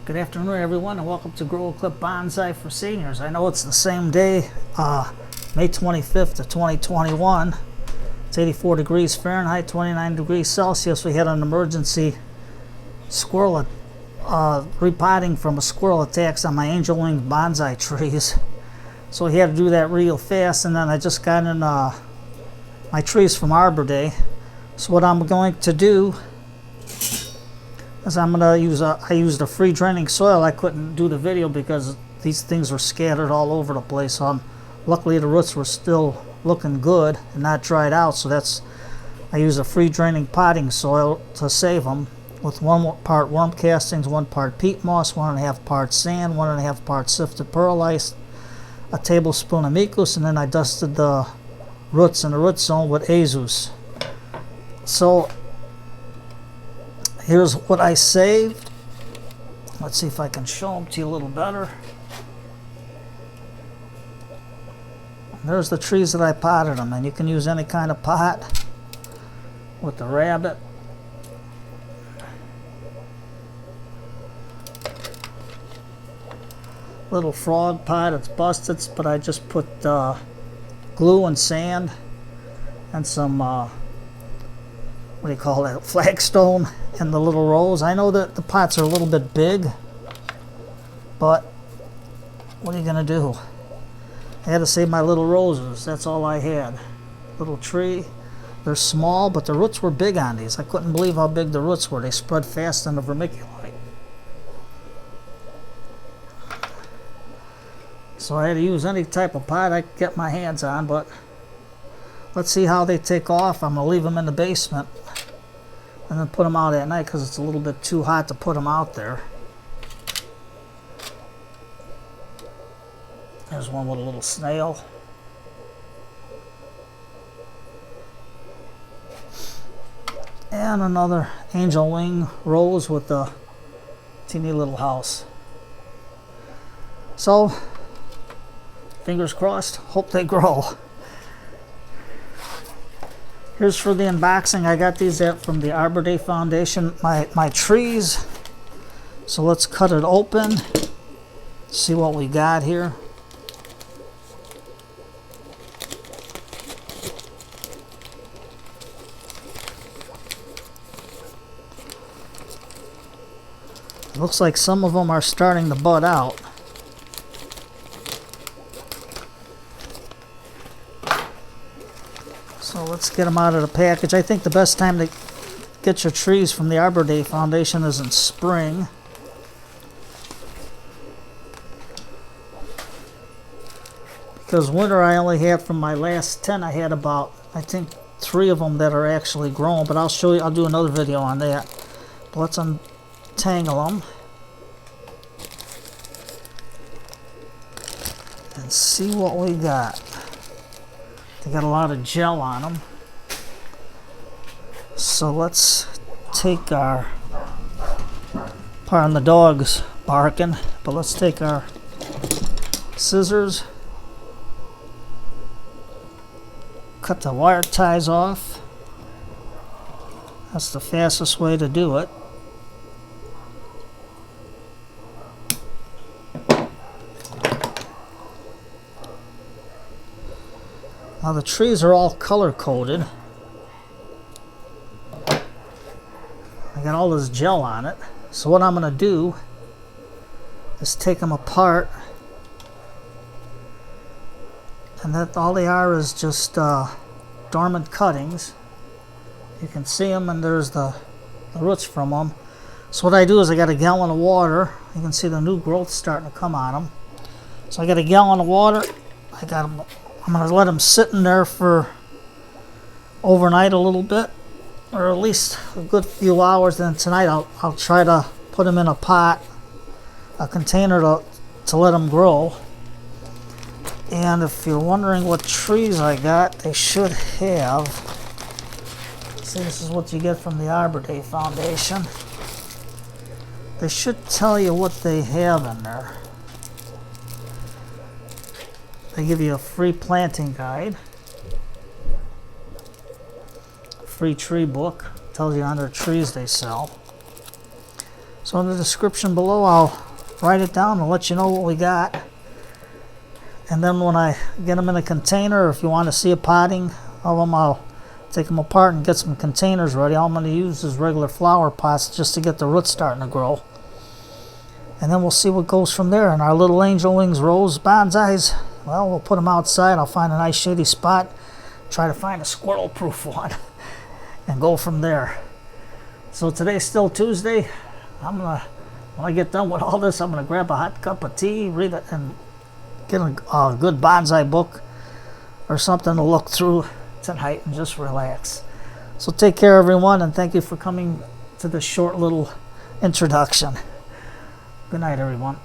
Good afternoon, everyone, and welcome to Grow a Clip Bonsai for Seniors. I know it's the same day, May 25th of 2021. It's 84 degrees Fahrenheit, 29 degrees Celsius. We had an emergency squirrel repotting from a squirrel attacks on my angel wing bonsai trees. So we had to do that real fast, and then I just got in my trees from Arbor Day. So what I'm going to do is I'm going to use I used a free draining soil. I couldn't do the video because these things were scattered all over the place. So luckily the roots were still looking good and not dried out. So I used a free draining potting soil to save them, with 1 part worm castings, 1 part peat moss, 1.5 parts sand, 1.5 parts sifted perlite, a tablespoon of mikus, and then I dusted the roots in the root zone with azus. So here's what I saved. Let's see if I can show them to you a little better. There's the trees that I potted them, and you can use any kind of pot with the rabbit. Little frog pot, it's busted, but I just put glue and sand and some what do you call that, flagstone in the little rows. I know that the pots are a little bit big, but what are you gonna do? I had to save my little roses. That's all I had. Little tree. They're small, but the roots were big on these. I couldn't believe how big the roots were. They spread fast in the vermiculite. So I had to use any type of pot I could get my hands on, but let's see how they take off. I'm going to leave them in the basement and then put them out at night because it's a little bit too hot to put them out there. There's one with a little snail. And another angel wing rose with a teeny little house. So, fingers crossed, hope they grow. Here's for the unboxing. I got these from the Arbor Day Foundation, my trees. So let's cut it open, see what we got here. It looks like some of them are starting to bud out. So let's get them out of the package. I think the best time to get your trees from the Arbor Day Foundation is in spring. Because winter I only had, from my last 10, I had about, I think, 3 of them that are actually grown. But I'll show you, I'll do another video on that. But let's untangle them and see what we got. They got a lot of gel on them. So let's take our, pardon the dogs barking, but let's take our scissors, cut the wire ties off. That's the fastest way to do it. Now the trees are all color coded. I got all this gel on it. So what I'm going to do is take them apart, and that all they are is just dormant cuttings. You can see them, and there's the roots from them. So what I do is I got a gallon of water. You can see the new growth starting to come on them. So I got a gallon of water. I'm going to let them sit in there for overnight a little bit, or at least a good few hours. Then tonight I'll try to put them in a pot, a container to let them grow. And if you're wondering what trees I got, they should have, see, this is what you get from the Arbor Day Foundation. They should tell you what they have in there. They give you a free planting guide, free tree book, tells you how many trees they sell. So in the description below, I'll write it down and let you know what we got. And then when I get them in a container, if you want to see a potting of them, I'll take them apart and get some containers ready. All I'm going to use is regular flower pots just to get the roots starting to grow. And then we'll see what goes from there. And our little angel wings rose bonsais, well, we'll put them outside. I'll find a nice shady spot, try to find a squirrel proof one, and go from there. So today's still Tuesday. When I get done with all this, I'm gonna grab a hot cup of tea, read it, and get a good bonsai book or something to look through tonight and just relax. So take care, everyone, and thank you for coming to this short little introduction. Good night, everyone.